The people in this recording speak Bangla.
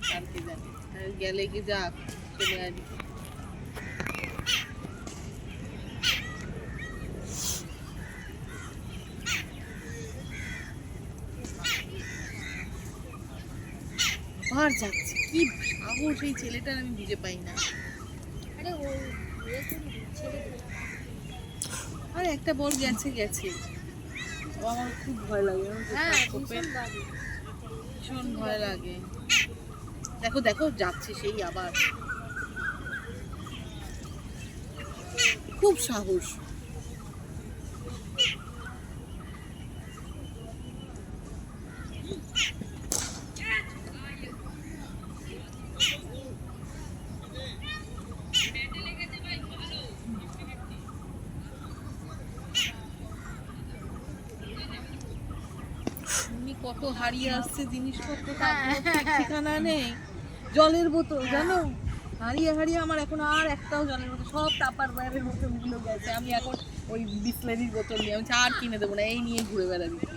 কালকে জানি গেলে কি যাক চলে আসবি। আবার যাচ্ছে কি সাহস এই ছেলেটার আমি বুঝে পাই না। আর একটা বল গেছে গেছে, আমার খুব ভয় লাগে। ভীষণ ভয় লাগে। দেখো দেখো যাচ্ছে সেই আবার, খুব সাহস। কত হারিয়ে আসছে জিনিসপত্র, ঠিকানা নেই। জলের বোতল জানো হারিয়ে হারিয়ে আমার এখন আর একটাও জলের বোতল, সব টাপার বাইরের বোতলগুলো গেছে। আমি এখন ওই বিসলারির বোতল নিয়ে আমি আর কিনে দেবো না, এই নিয়ে ঘুরে বেড়াচ্ছি।